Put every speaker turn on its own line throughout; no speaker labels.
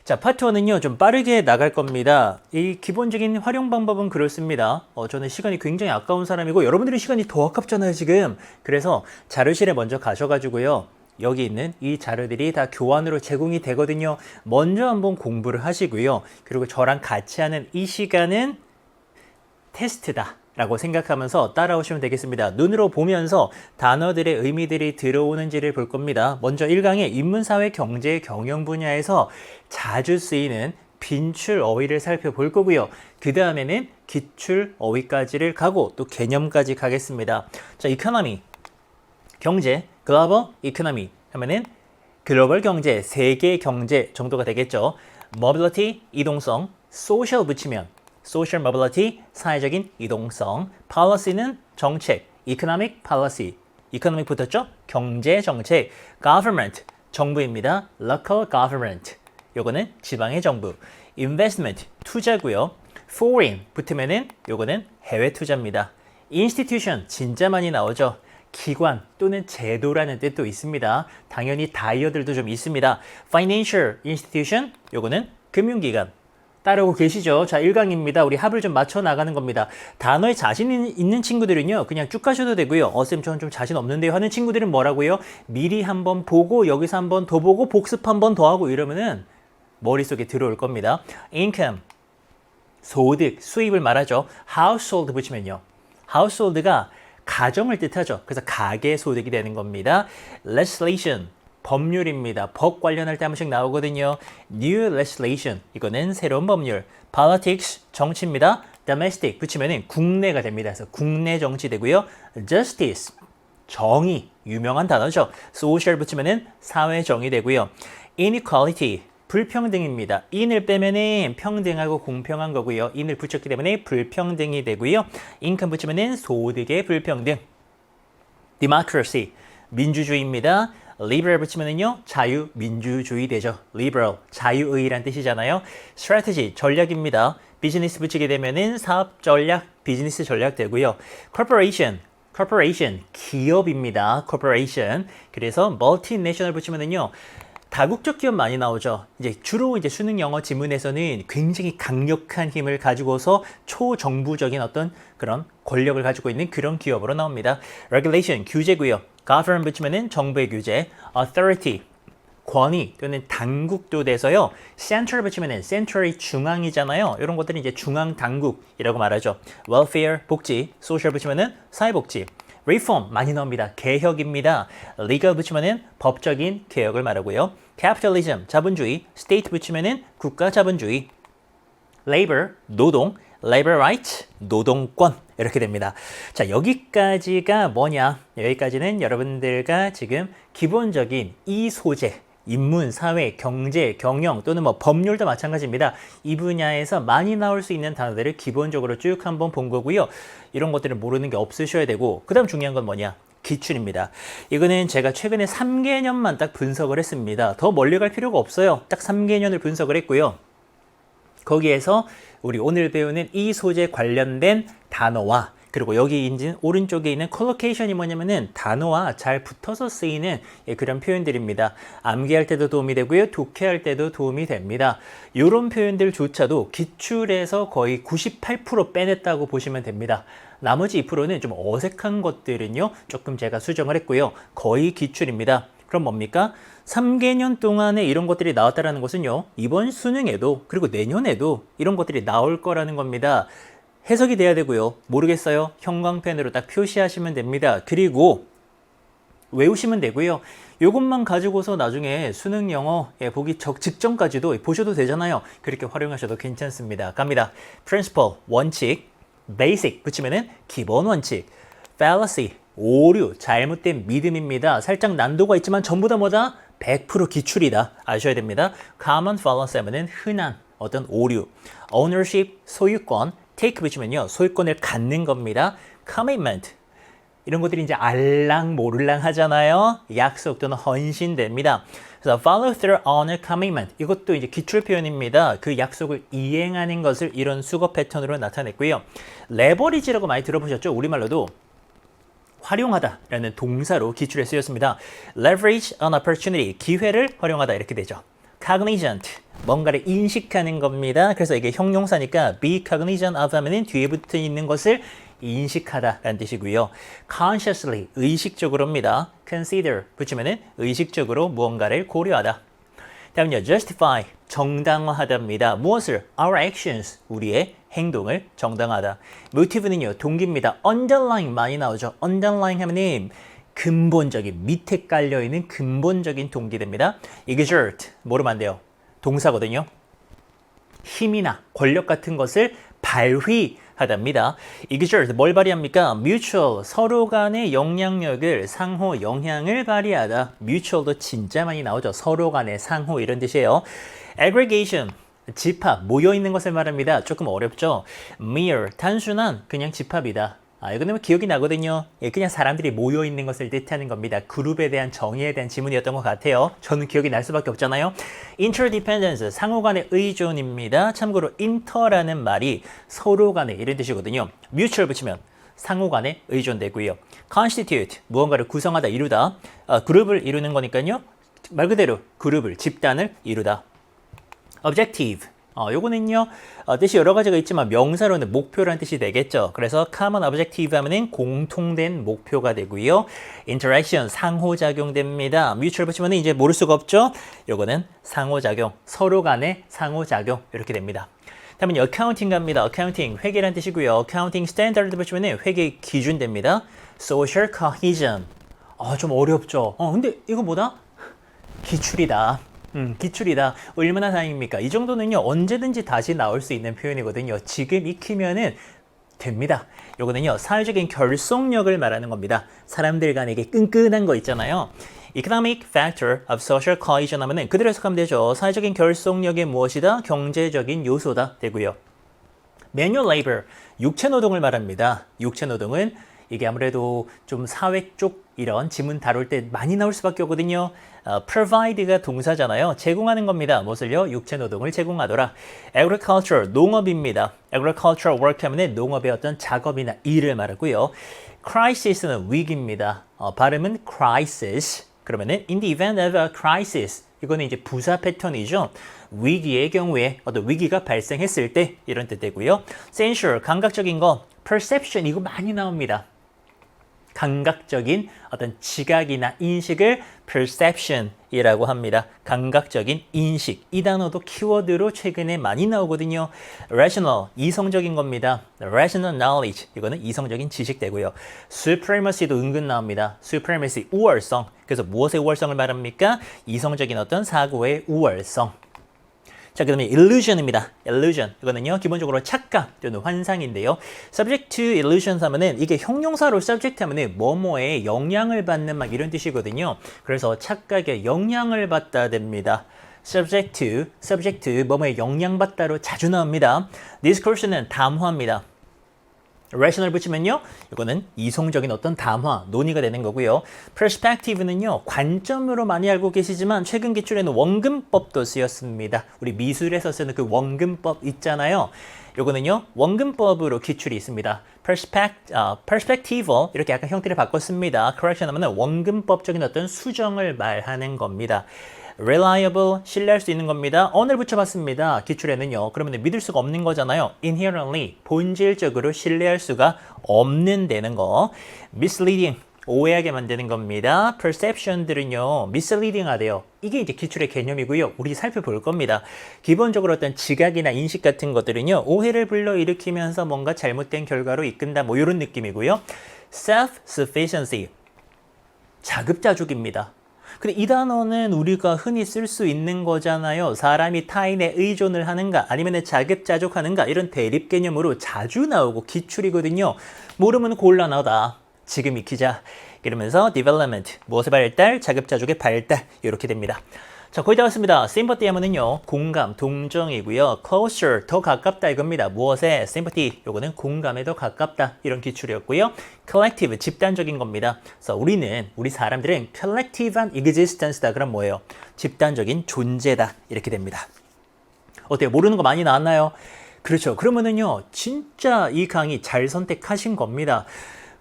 자, 파트 1은요, 좀 빠르게 나갈 겁니다. 이 기본적인 활용 방법은 그렇습니다. 저는 시간이 굉장히 아까운 사람이고, 여러분들이 시간이 더 아깝잖아요, 지금. 그래서 자료실에 먼저 가셔가지고요, 여기 있는 이 자료들이 다 교환으로 제공이 되거든요. 먼저 한번 공부를 하시고요. 그리고 저랑 같이 하는 이 시간은 테스트다 라고 생각하면서 따라오시면 되겠습니다. 눈으로 보면서 단어들의 의미들이 들어오는지를 볼 겁니다. 먼저 1강의 인문사회 경제 경영 분야에서 자주 쓰이는 빈출 어휘를 살펴볼 거고요. 그 다음에는 기출 어휘까지를 가고 또 개념까지 가겠습니다. 자, 이코노미, 경제, 글로벌 이코노미 하면은 글로벌 경제, 세계 경제 정도가 되겠죠. mobility, 이동성, social 붙이면 social mobility, 사회적인 이동성, policy는 정책, economic policy, economic 붙었죠? 경제 정책, government, 정부입니다. local government, 요거는 지방의 정부, investment, 투자고요. foreign 붙으면은 요거는 해외 투자입니다. institution, 진짜 많이 나오죠. 기관 또는 제도라는 뜻도 있습니다. 당연히 다이어들도 좀 있습니다. financial institution, 요거는 금융기관. 따라오고 계시죠? 자, 1강입니다. 우리 합을 좀 맞춰 나가는 겁니다. 단어에 자신 있는 친구들은요, 그냥 쭉 가셔도 되고요. 쌤, 저는 좀 자신 없는데요 하는 친구들은 뭐라고요? 미리 한번 보고, 여기서 한번 더 보고, 복습 한번 더 하고 이러면은 머릿속에 들어올 겁니다. income, 소득, 수입을 말하죠. household 붙이면요. household가 가정을 뜻하죠. 그래서 가계 소득이 되는 겁니다. legislation, 법률입니다. 법 관련할 때 한 번씩 나오거든요. New legislation, 이거는 새로운 법률. Politics, 정치입니다. Domestic 붙이면 국내가 됩니다. 그래서 국내 정치 되고요. Justice, 정의, 유명한 단어죠. Social 붙이면 사회 정의 되고요. Inequality, 불평등입니다. in을 빼면은 평등하고 공평한 거고요. in을 붙였기 때문에 불평등이 되고요. income 붙이면 소득의 불평등. Democracy, 민주주의입니다. liberal 붙이면은요, 자유민주주의 되죠. liberal, 자유의란 뜻이잖아요. strategy, 전략입니다. 비즈니스 붙이게 되면은 사업 전략, 비즈니스 전략 되고요. corporation, 기업입니다. corporation. 그래서 multinational 붙이면은요, 다국적 기업 많이 나오죠. 이제 주로 이제 수능 영어 지문에서는 굉장히 강력한 힘을 가지고서 초정부적인 어떤 그런 권력을 가지고 있는 그런 기업으로 나옵니다. regulation, 규제고요. govern 붙이면은 정부의 규제, authority, 권위 또는 당국도 돼서요. central 붙이면은 central이 중앙이잖아요. 이런 것들은 이제 중앙 당국이라고 말하죠. welfare, 복지, social 붙이면은 사회복지. reform 많이 나옵니다. 개혁입니다. legal 붙이면은 법적인 개혁을 말하고요. capitalism, 자본주의, state 붙이면은 국가 자본주의. labor, 노동, labor rights, 노동권 이렇게 됩니다. 자, 여기까지가 뭐냐? 여기까지는 여러분들과 지금 기본적인 이 소재, 인문, 사회, 경제, 경영 또는 뭐 법률도 마찬가지입니다. 이 분야에서 많이 나올 수 있는 단어들을 기본적으로 쭉 한번 본 거고요. 이런 것들을 모르는 게 없으셔야 되고, 그 다음 중요한 건 뭐냐? 기출입니다. 이거는 제가 최근에 3개년만 딱 분석을 했습니다. 더 멀리 갈 필요가 없어요. 딱 3개년을 분석을 했고요. 거기에서 우리 오늘 배우는 이 소재 관련된 단어와 그리고 여기 있는 오른쪽에 있는 컬로케이션이 뭐냐면은 단어와 잘 붙어서 쓰이는 그런 표현들입니다. 암기할 때도 도움이 되고요. 독해할 때도 도움이 됩니다. 이런 표현들조차도 기출에서 거의 98% 빼냈다고 보시면 됩니다. 나머지 2%는 좀 어색한 것들은요. 조금 제가 수정을 했고요. 거의 기출입니다. 그럼 뭡니까? 3개년 동안에 이런 것들이 나왔다는 것은요. 이번 수능에도 그리고 내년에도 이런 것들이 나올 거라는 겁니다. 해석이 돼야 되고요. 모르겠어요? 형광펜으로 딱 표시하시면 됩니다. 그리고 외우시면 되고요. 이것만 가지고서 나중에 수능 영어 보기 직전까지도 보셔도 되잖아요. 그렇게 활용하셔도 괜찮습니다. 갑니다. principle, 원칙, basic 붙이면은 기본 원칙, fallacy, 오류, 잘못된 믿음입니다. 살짝 난도가 있지만 전부 다 뭐다? 100% 기출이다. 아셔야 됩니다. common fallacy 하면은 흔한 어떤 오류, ownership, 소유권, take 붙이면요. 소유권을 갖는 겁니다. commitment, 이런 것들이 이제 알랑 모를랑 하잖아요. 약속 또는 헌신됩니다. 그래서 follow through on a commitment, 이것도 이제 기출 표현입니다. 그 약속을 이행하는 것을 이런 수거 패턴으로 나타냈고요. leverage라고 많이 들어보셨죠? 우리말로도 활용하다라는 동사로 기출에 쓰였습니다. leverage an opportunity, 기회를 활용하다 이렇게 되죠. cognizant. 뭔가를 인식하는 겁니다. 그래서 이게 형용사니까 be cognizant of 하면은 뒤에 붙어 있는 것을 인식하다라는 뜻이고요. consciously, 의식적으로입니다. consider 붙이면은 의식적으로 무언가를 고려하다. 다음은요, justify, 정당화하다입니다. 무엇을? our actions, 우리의 행동을 정당화하다. motive는요, 동기입니다. underlying 많이 나오죠. underlying 하면은 근본적인, 밑에 깔려있는 근본적인 동기됩니다. exert, 뭐로 안 돼요? 동사거든요. 힘이나 권력 같은 것을 발휘하답니다. exert, 뭘 발휘합니까? mutual, 서로 간의 영향력을, 상호 영향을 발휘하다. mutual도 진짜 많이 나오죠. 서로 간의 상호 이런 뜻이에요. aggregation, 집합, 모여있는 것을 말합니다. 조금 어렵죠? mere, 단순한 그냥 집합이다. 이거 되면 기억이 나거든요. 그냥 사람들이 모여있는 것을 뜻하는 겁니다. 그룹에 대한 정의에 대한 지문이었던 것 같아요. 저는 기억이 날 수밖에 없잖아요. interdependence, 상호 간의 의존입니다. 참고로 inter라는 말이 서로 간의 이런 뜻이거든요. mutual 붙이면 상호 간의 의존되고요. constitute, 무언가를 구성하다, 이루다. 그룹을 이루는 거니까요. 말 그대로 그룹을, 집단을 이루다. objective, 요거는요, 뜻이 여러 가지가 있지만 명사로는 목표라는 뜻이 되겠죠. 그래서 common objective 하면은 공통된 목표가 되고요. interaction, 상호작용 됩니다. mutual 붙이면 이제 모를 수가 없죠. 요거는 상호작용, 서로 간의 상호작용 이렇게 됩니다. 다음은 accounting 갑니다. accounting, 회계라는 뜻이고요. accounting standard 붙이면 회계 기준 됩니다. social cohesion, 좀 어렵죠. 근데 이거 뭐다? 기출이다. 기출이다. 얼마나 다행입니까? 이 정도는요, 언제든지 다시 나올 수 있는 표현이거든요. 지금 익히면은 됩니다. 요거는요, 사회적인 결속력을 말하는 겁니다. 사람들 간에 이게 끈끈한 거 있잖아요. Economic factor of social cohesion 하면은 그대로 해석하면 되죠. 사회적인 결속력이 무엇이다? 경제적인 요소다 되고요. Manual labor, 육체 노동을 말합니다. 육체 노동은 이게 아무래도 좀 사회 쪽 이런 지문 다룰 때 많이 나올 수밖에 없거든요. provide가 동사잖아요. 제공하는 겁니다. 무엇을요? 육체 노동을 제공하더라. agriculture, 농업입니다. agricultural work 하면 농업의 어떤 작업이나 일을 말하고요. crisis는 위기입니다. 발음은 crisis. 그러면은 in the event of a crisis, 이거는 이제 부사 패턴이죠. 위기의 경우에 어떤 위기가 발생했을 때 이런 뜻 되고요. sensual, 감각적인 거. perception, 이거 많이 나옵니다. 감각적인 어떤 지각이나 인식을 perception이라고 합니다. 감각적인 인식. 이 단어도 키워드로 최근에 많이 나오거든요. rational, 이성적인 겁니다. rational knowledge, 이거는 이성적인 지식 되고요. supremacy도 은근 나옵니다. supremacy, 우월성. 그래서 무엇의 우월성을 말합니까? 이성적인 어떤 사고의 우월성. 자, 그 다음에 illusion입니다. illusion. 이거는요, 기본적으로 착각 또는 환상인데요. subject to illusions 하면은 이게 형용사로 subject 하면은 뭐뭐에 영향을 받는 막 이런 뜻이거든요. 그래서 착각에 영향을 받다 됩니다. subject to 뭐뭐에 영향받다로 자주 나옵니다. discourse는 담화입니다. rational 붙이면요, 이거는 이성적인 어떤 담화, 논의가 되는 거고요. perspective는요, 관점으로 많이 알고 계시지만 최근 기출에는 원근법도 쓰였습니다. 우리 미술에서 쓰는 그 원근법 있잖아요. 요거는요, 원근법으로 기출이 있습니다. perspectival, 이렇게 약간 형태를 바꿨습니다. correction 하면 원근법적인 어떤 수정을 말하는 겁니다. reliable, 신뢰할 수 있는 겁니다. on을 붙여봤습니다. 기출에는요. 그러면 믿을 수가 없는 거잖아요. inherently, 본질적으로 신뢰할 수가 없는 되는 거. misleading, 오해하게 만드는 겁니다. perception들은요, misleading 하대요. 이게 이제 기출의 개념이고요. 우리 살펴볼 겁니다. 기본적으로 어떤 지각이나 인식 같은 것들은요, 오해를 불러일으키면서 뭔가 잘못된 결과로 이끈다, 뭐 이런 느낌이고요. self-sufficiency, 자급자족입니다. 근데 이 단어는 우리가 흔히 쓸 수 있는 거잖아요. 사람이 타인에 의존을 하는가 아니면 자급자족하는가 이런 대립 개념으로 자주 나오고 기출이거든요. 모르면 곤란하다. 지금 익히자. 이러면서 development, 무엇의 발달, 자급자족의 발달 이렇게 됩니다. 자, 거의 다 왔습니다. sympathy 하면은요, 공감, 동정이고요. closer, 더 가깝다 이겁니다. 무엇에? sympathy, 요거는 공감에 더 가깝다 이런 기출이었고요. collective, 집단적인 겁니다. 그래서 우리 사람들은 collective한 existence다. 그럼 뭐예요? 집단적인 존재다 이렇게 됩니다. 어때요? 모르는 거 많이 나왔나요? 그렇죠. 그러면은요, 진짜 이 강의 잘 선택하신 겁니다.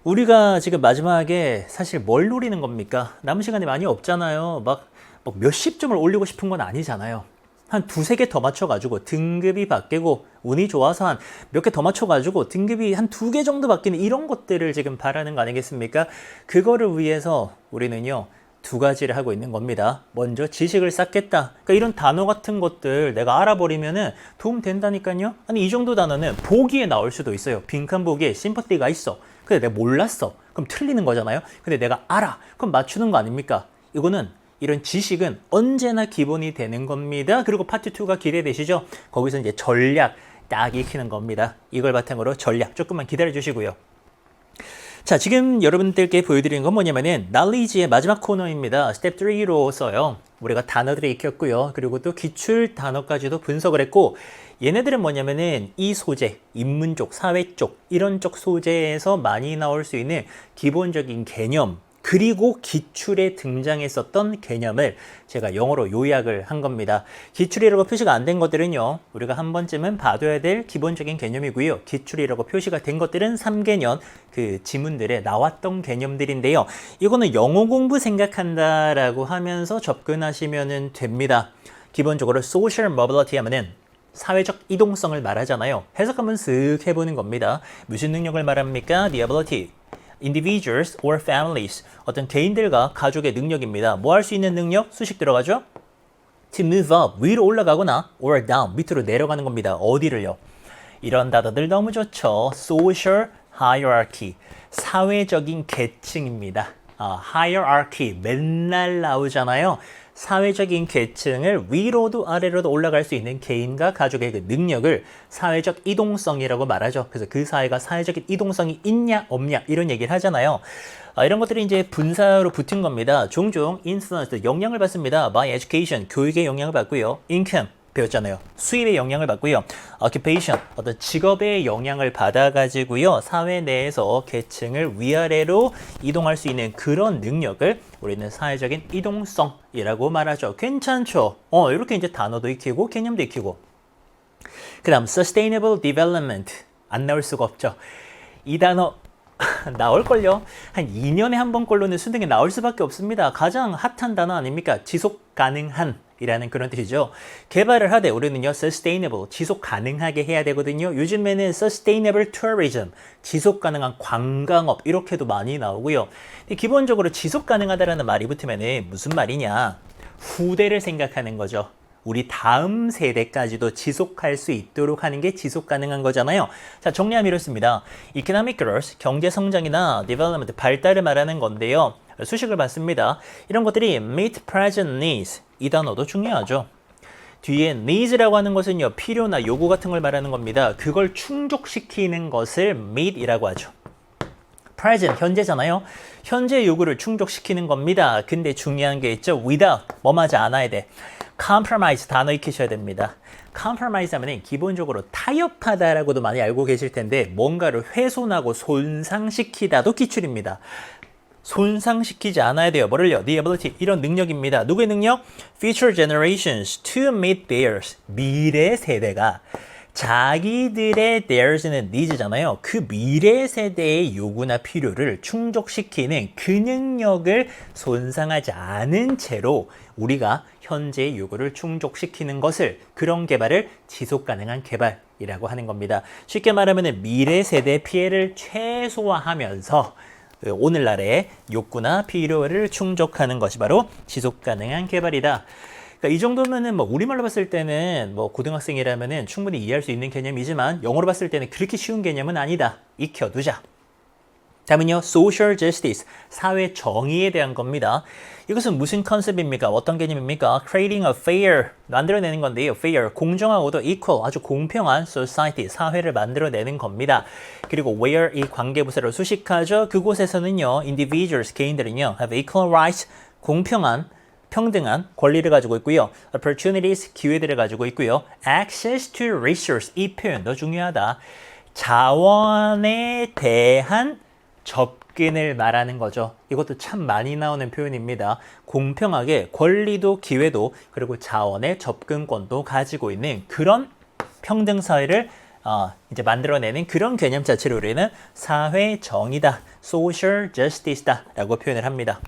우리가 지금 마지막에 사실 뭘 노리는 겁니까? 남은 시간이 많이 없잖아요. 막 몇십 점을 올리고 싶은 건 아니잖아요. 한 두세 개 더 맞춰가지고 등급이 바뀌고 운이 좋아서 한 몇 개 더 맞춰가지고 등급이 한 두 개 정도 바뀌는 이런 것들을 지금 바라는 거 아니겠습니까? 그거를 위해서 우리는요. 두 가지를 하고 있는 겁니다. 먼저 지식을 쌓겠다. 그러니까 이런 단어 같은 것들 내가 알아버리면은 도움 된다니까요. 아니 이 정도 단어는 보기에 나올 수도 있어요. 빈칸 보기에 심퍼티가 있어. 근데 내가 몰랐어. 그럼 틀리는 거잖아요. 근데 내가 알아. 그럼 맞추는 거 아닙니까? 이거는 이런 지식은 언제나 기본이 되는 겁니다. 그리고 파트 2가 기대되시죠? 거기서 이제 전략 딱 익히는 겁니다. 이걸 바탕으로 전략 조금만 기다려 주시고요. 자, 지금 여러분들께 보여드리는 건 뭐냐면은 knowledge의 마지막 코너입니다. 스텝 3로 써요. 우리가 단어들을 익혔고요. 그리고 또 기출 단어까지도 분석을 했고 얘네들은 뭐냐면은 이 소재, 인문 쪽, 사회 쪽 이런 쪽 소재에서 많이 나올 수 있는 기본적인 개념 그리고 기출에 등장했었던 개념을 제가 영어로 요약을 한 겁니다. 기출이라고 표시가 안 된 것들은요. 우리가 한 번쯤은 봐둬야 될 기본적인 개념이고요. 기출이라고 표시가 된 것들은 3개년 그 지문들에 나왔던 개념들인데요. 이거는 영어 공부 생각한다라고 하면서 접근하시면 됩니다. 기본적으로 social mobility 하면은 사회적 이동성을 말하잖아요. 해석 한번 쓱 해보는 겁니다. 무슨 능력을 말합니까? The ability. individuals or families 어떤 개인들과 가족의 능력입니다. 뭐 할 수 있는 능력? 수식 들어가죠? to move up 위로 올라가거나 or down 밑으로 내려가는 겁니다. 어디를요? 이런 단어들 너무 좋죠. social hierarchy 사회적인 계층입니다. hierarchy 맨날 나오잖아요. 사회적인 계층을 위로도 아래로도 올라갈 수 있는 개인과 가족의 그 능력을 사회적 이동성이라고 말하죠. 그래서 그 사회가 사회적인 이동성이 있냐 없냐 이런 얘기를 하잖아요. 이런 것들이 이제 분사로 붙은 겁니다. 종종 influence, 영향을 받습니다. by education, 교육의 영향을 받고요. income, 배웠잖아요. 수입의 영향을 받고요. occupation, 어떤 직업의 영향을 받아가지고요. 사회 내에서 계층을 위아래로 이동할 수 있는 그런 능력을 우리는 사회적인 이동성이라고 말하죠. 괜찮죠? 이렇게 이제 단어도 익히고 개념도 익히고. 그 다음 sustainable development 안 나올 수가 없죠. 이 단어 나올걸요? 한 2년에 한 번꼴로는 수능에 나올 수밖에 없습니다. 가장 핫한 단어 아닙니까? 지속 가능한 이라는 그런 뜻이죠. 개발을 하되 우리는요, sustainable, 지속 가능하게 해야 되거든요. 요즘에는 sustainable tourism, 지속 가능한 관광업, 이렇게도 많이 나오고요. 기본적으로 지속 가능하다라는 말이 붙으면은 무슨 말이냐? 후대를 생각하는 거죠. 우리 다음 세대까지도 지속할 수 있도록 하는 게 지속 가능한 거잖아요. 자, 정리하면 이렇습니다. economic growth, 경제 성장이나 development, 발달을 말하는 건데요. 수식을 봤습니다. 이런 것들이 meet present needs, 이 단어도 중요하죠. 뒤에 needs라고 하는 것은요, 필요나 요구 같은 걸 말하는 겁니다. 그걸 충족시키는 것을 meet이라고 하죠. present, 현재잖아요. 현재 요구를 충족시키는 겁니다. 근데 중요한 게 있죠. without, 뭐하지 않아야 돼. compromise 단어 익히셔야 됩니다. compromise 하면 기본적으로 타협하다라고도 많이 알고 계실 텐데 뭔가를 훼손하고 손상시키다도 기출입니다. 손상시키지 않아야 돼요. 뭐를요? The ability, 이런 능력입니다. 누구의 능력? Future generations to meet theirs. 미래 세대가 자기들의 theirs는 needs잖아요. 그 미래 세대의 요구나 필요를 충족시키는 그 능력을 손상하지 않은 채로 우리가 현재의 요구를 충족시키는 것을, 그런 개발을 지속 가능한 개발이라고 하는 겁니다. 쉽게 말하면 미래 세대 피해를 최소화하면서 오늘날의 욕구나 필요를 충족하는 것이 바로 지속 가능한 개발이다. 그러니까 이 정도면은 뭐 우리말로 봤을 때는 뭐 고등학생이라면은 충분히 이해할 수 있는 개념이지만 영어로 봤을 때는 그렇게 쉬운 개념은 아니다. 익혀두자. 다음은요, social justice, 사회 정의에 대한 겁니다. 이것은 무슨 컨셉입니까? 어떤 개념입니까? creating a fair, 만들어내는 건데요. fair, 공정하고도 equal, 아주 공평한 society, 사회를 만들어내는 겁니다. 그리고 where, 이 관계부사로 수식하죠. 그곳에서는요, individuals, 개인들은요, have equal rights, 공평한, 평등한 권리를 가지고 있고요. opportunities, 기회들을 가지고 있고요. access to resource, 이 표현도 중요하다. 자원에 대한 접근을 말하는 거죠. 이것도 참 많이 나오는 표현입니다. 공평하게 권리도 기회도 그리고 자원의 접근권도 가지고 있는 그런 평등 사회를 이제 만들어내는 그런 개념 자체를 우리는 사회 정의다, social justice다 라고 표현을 합니다.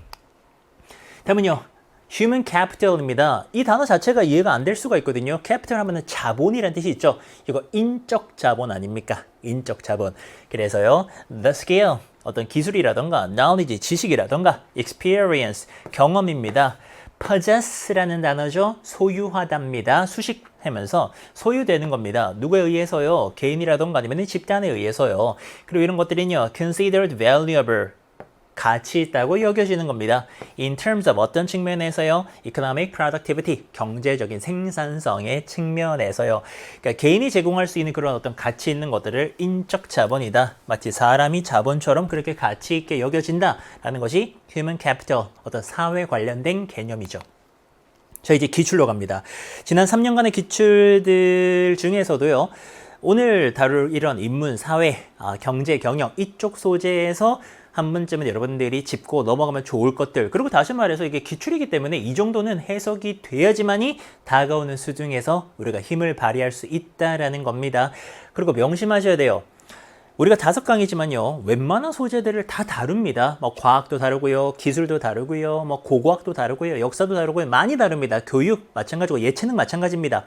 다음은요, human capital입니다. 이 단어 자체가 이해가 안 될 수가 있거든요. capital 하면은 자본이라는 뜻이 있죠. 이거 인적 자본 아닙니까? 인적 자본. 그래서요, the skill, 어떤 기술이라던가, knowledge, 지식이라던가, experience, 경험입니다. possess라는 단어죠. 소유하답니다. 수식하면서 소유되는 겁니다. 누구에 의해서요? 개인이라던가 아니면 집단에 의해서요. 그리고 이런 것들은요, considered valuable. 가치 있다고 여겨지는 겁니다. In terms of 어떤 측면에서요? Economic productivity, 경제적인 생산성의 측면에서요. 그러니까 개인이 제공할 수 있는 그런 어떤 가치 있는 것들을 인적 자본이다. 마치 사람이 자본처럼 그렇게 가치 있게 여겨진다라는 것이 human capital, 어떤 사회 관련된 개념이죠. 자, 이제 기출로 갑니다. 지난 3년간의 기출들 중에서도요. 오늘 다룰 이런 인문, 사회, 경제, 경영 이쪽 소재에서 한 번쯤은 여러분들이 짚고 넘어가면 좋을 것들, 그리고 다시 말해서 이게 기출이기 때문에 이 정도는 해석이 돼야지만이 다가오는 수중에서 우리가 힘을 발휘할 수 있다라는 겁니다. 그리고 명심하셔야 돼요. 우리가 5강이지만요, 웬만한 소재들을 다 다룹니다. 뭐 과학도 다루고요, 기술도 다루고요, 뭐 고고학도 다루고요, 역사도 다루고요, 많이 다룹니다. 교육 마찬가지고 예체능 마찬가지입니다.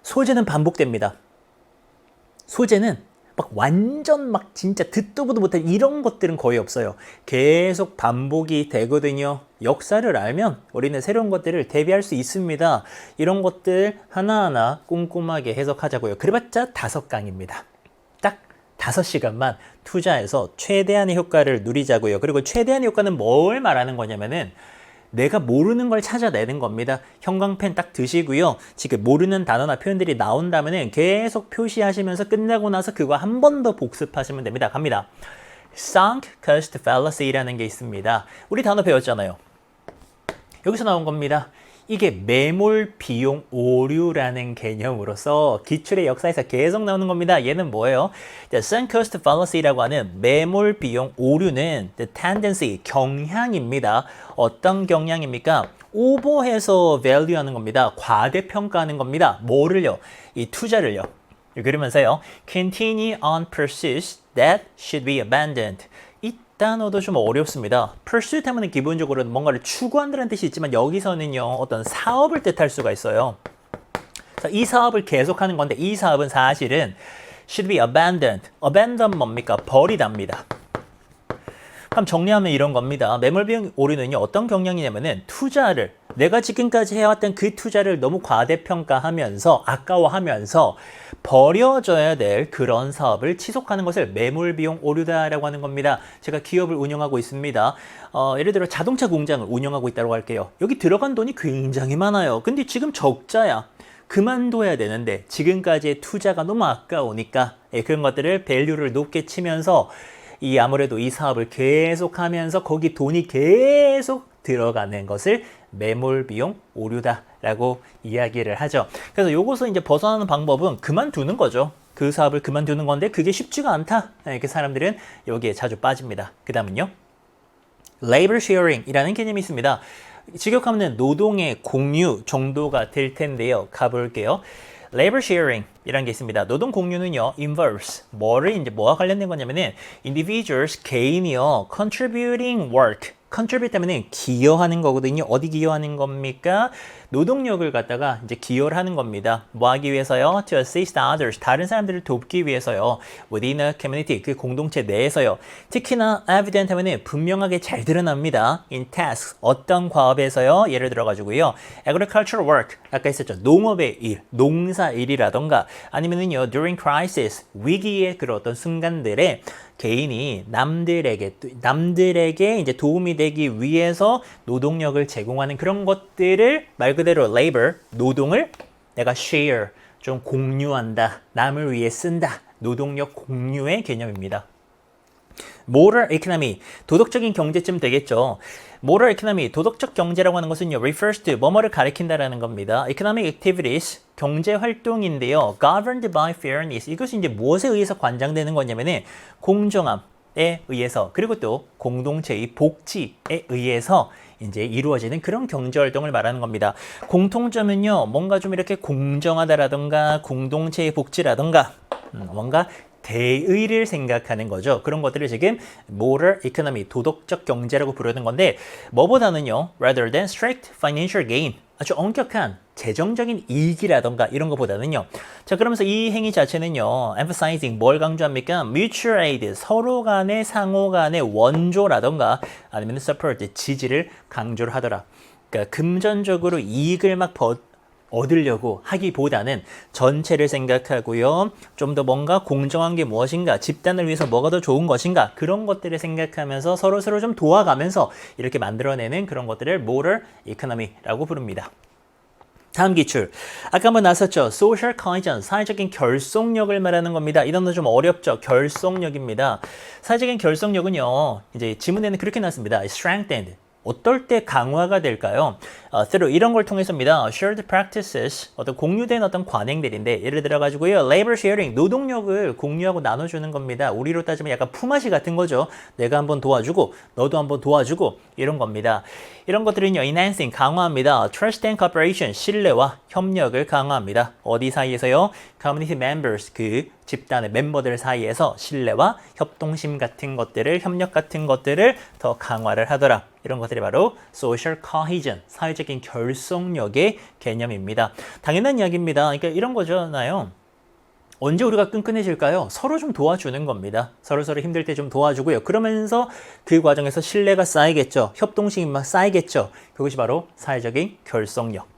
소재는 반복됩니다. 소재는 막 완전 막 진짜 듣도 보도 못할 이런 것들은 거의 없어요. 계속 반복이 되거든요. 역사를 알면 우리는 새로운 것들을 대비할 수 있습니다. 이런 것들 하나하나 꼼꼼하게 해석하자고요. 그래봤자 5강입니다. 딱 5시간만 투자해서 최대한의 효과를 누리자고요. 그리고 최대한의 효과는 뭘 말하는 거냐면은 내가 모르는 걸 찾아내는 겁니다. 형광펜 딱 드시고요. 지금 모르는 단어나 표현들이 나온다면 계속 표시하시면서 끝나고 나서 그거 한 번 더 복습하시면 됩니다. 갑니다. Sunk cost fallacy라는 게 있습니다. 우리 단어 배웠잖아요. 여기서 나온 겁니다. 이게 매몰 비용 오류라는 개념으로서 기출의 역사에서 계속 나오는 겁니다. 얘는 뭐예요? Sunk cost fallacy라고 하는 매몰 비용 오류는 the tendency, 경향입니다. 어떤 경향입니까? 오버해서 value하는 겁니다. 과대평가하는 겁니다. 뭐를요? 이 투자를요. 그러면서요, continue on pursuits that should be abandoned. 단어도 좀 어렵습니다. pursuit 하면 기본적으로 뭔가를 추구한다는 뜻이 있지만 여기서는요, 어떤 사업을 뜻할 수가 있어요. 이 사업을 계속하는 건데 이 사업은 사실은 should be abandoned. abandon 뭡니까? 버리답니다. 그럼 정리하면 이런 겁니다. 매몰비용 오류는요, 어떤 경향이냐면은 투자를, 내가 지금까지 해왔던 그 투자를 너무 과대평가하면서 아까워하면서 버려져야 될 그런 사업을 지속하는 것을 매몰비용 오류다라고 하는 겁니다. 제가 기업을 운영하고 있습니다. 예를 들어 자동차 공장을 운영하고 있다고 할게요. 여기 들어간 돈이 굉장히 많아요. 근데 지금 적자야. 그만둬야 되는데 지금까지의 투자가 너무 아까우니까 그런 것들을 밸류를 높게 치면서 아무래도 이 사업을 계속하면서 거기 돈이 계속 들어가는 것을 매몰 비용 오류다라고 이야기를 하죠. 그래서 요것을 이제 벗어나는 방법은 그만두는 거죠. 그 사업을 그만두는 건데 그게 쉽지가 않다. 이렇게 사람들은 여기에 자주 빠집니다. 그 다음은요, labor sharing이라는 개념이 있습니다. 직역하면 노동의 공유 정도가 될 텐데요. 가볼게요. labor sharing 이라는 게 있습니다. 노동 공유는요, involves 뭐와 관련된 거냐면은 individuals, 개인이요, contributing work, contribute 하면은 기여하는 거거든요. 어디 기여하는 겁니까? 노동력을 갖다가 이제 기여를 하는 겁니다. 뭐 하기 위해서요? To assist others, 다른 사람들을 돕기 위해서요. Within a community, 그 공동체 내에서요. 특히나 evident 하면은 분명하게 잘 드러납니다. In tasks, 어떤 과업에서요. 예를 들어가지고요. agricultural work, 아까 했었죠. 농업의 일, 농사 일이라던가 아니면은요, during crisis, 위기의 그런 어떤 순간들에 개인이 남들에게 이제 도움이 되기 위해서 노동력을 제공하는 그런 것들을 말 그대로 labor, 노동을 내가 share, 좀 공유한다, 남을 위해 쓴다, 노동력 공유의 개념입니다. moral economy, 도덕적인 경제쯤 되겠죠. moral economy, 도덕적 경제라고 하는 것은요, refers to 뭐뭐를 가리킨다라는 겁니다. economic activities, 경제 활동인데요. governed by fairness, 이것이 이제 무엇에 의해서 관장되는 거냐면은 공정함에 의해서, 그리고 또 공동체의 복지에 의해서 이제 이루어지는 그런 경제 활동을 말하는 겁니다. 공통점은요, 뭔가 좀 이렇게 공정하다라던가 공동체의 복지라던가 뭔가 대의를 생각하는 거죠. 그런 것들을 지금 moral economy, 도덕적 경제라고 부르는 건데 뭐보다는요, rather than strict financial gain, 아주 엄격한 재정적인 이익이라던가 이런 것보다는요. 자, 그러면서 이 행위 자체는요, emphasizing 뭘 강조합니까? mutual aid, 서로 간의 상호 간의 원조라던가 아니면 support, 지지를 강조를 하더라. 그러니까 금전적으로 이익을 막 얻으려고 하기보다는 전체를 생각하고요. 좀 더 뭔가 공정한 게 무엇인가, 집단을 위해서 뭐가 더 좋은 것인가, 그런 것들을 생각하면서 서로서로 좀 도와가면서 이렇게 만들어내는 그런 것들을 moral economy라고 부릅니다. 다음 기출. 아까 한번 나왔었죠. social cohesion, 사회적인 결속력을 말하는 겁니다. 이 단어 좀 어렵죠. 결속력입니다. 사회적인 결속력은요, 이제 지문에는 그렇게 나왔습니다. strengthened. 어떨 때 강화가 될까요? through 이런 걸 통해서입니다. shared practices, 어떤 공유된 어떤 관행들인데, 예를 들어 가지고요, labor sharing, 노동력을 공유하고 나눠주는 겁니다. 우리로 따지면 약간 품앗이 같은 거죠. 내가 한번 도와주고 너도 한번 도와주고 이런 겁니다. 이런 것들은요, enhancing, 강화합니다. trust and cooperation, 신뢰와 협력을 강화합니다. 어디 사이에서요? community members, 그 집단의 멤버들 사이에서 신뢰와 협동심 같은 것들을, 협력 같은 것들을 더 강화를 하더라. 이런 것들이 바로 social cohesion, 사회적인 결속력의 개념입니다. 당연한 이야기입니다. 그러니까 이런 거잖아요. 언제 우리가 끈끈해질까요? 서로 좀 도와주는 겁니다. 서로서로 힘들 때 좀 도와주고요. 그러면서 그 과정에서 신뢰가 쌓이겠죠. 협동심이 막 쌓이겠죠. 그것이 바로 사회적인 결속력.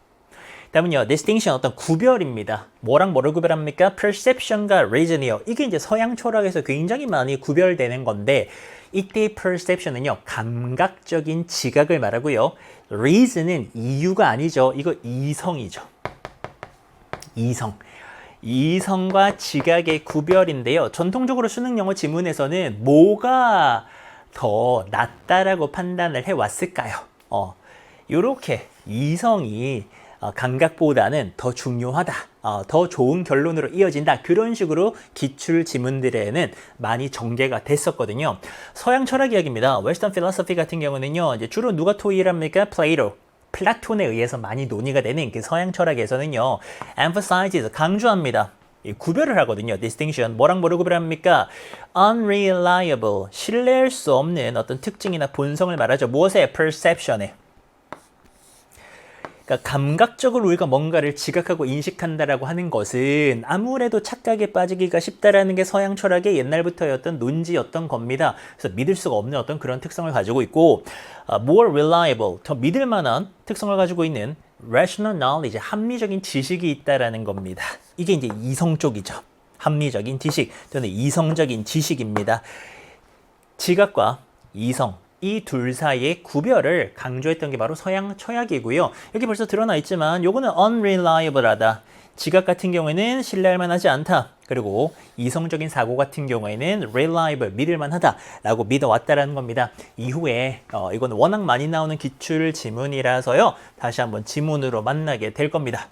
다음은요, distinction, 어떤 구별입니다. 뭐랑 뭐를 구별합니까? perception과 reason이요. 이게 이제 서양 철학에서 굉장히 많이 구별되는 건데, 이때 perception은요, 감각적인 지각을 말하고요. reason은 이유가 아니죠. 이거 이성이죠. 이성과 지각의 구별인데요. 전통적으로 수능 영어 지문에서는 뭐가 더 낫다라고 판단을 해왔을까요? 요렇게 이성이 감각보다는 더 중요하다, 더 좋은 결론으로 이어진다, 그런 식으로 기출 지문들에는 많이 전개가 됐었거든요. 서양 철학 이야기입니다. 웨스턴 필로소피 같은 경우는요, 이제 주로 누가 토의합니까? 플라톤에 의해서 많이 논의가 되는 그 서양 철학에서는요, emphasizes, 강조합니다. 구별을 하거든요. distinction, 뭐랑 뭐를 구별합니까? unreliable, 신뢰할 수 없는 어떤 특징이나 본성을 말하죠. 무엇에? perception에. 그러니까 감각적으로 우리가 뭔가를 지각하고 인식한다라고 하는 것은 아무래도 착각에 빠지기가 쉽다라는 게 서양 철학의 옛날부터였던 논지였던 겁니다. 그래서 믿을 수가 없는 어떤 그런 특성을 가지고 있고, more reliable, 더 믿을 만한 특성을 가지고 있는 rational knowledge, 합리적인 지식이 있다라는 겁니다. 이게 이제 이성 쪽이죠. 합리적인 지식 또는 이성적인 지식입니다. 지각과 이성, 이 둘 사이의 구별을 강조했던 게 바로 서양 철학이고요. 여기 벌써 드러나 있지만 요거는 unreliable하다. 지각 같은 경우에는 신뢰할 만하지 않다. 그리고 이성적인 사고 같은 경우에는 reliable, 믿을 만하다 라고 믿어왔다라는 겁니다. 이후에 이거는 워낙 많이 나오는 기출 지문이라서요. 다시 한번 지문으로 만나게 될 겁니다.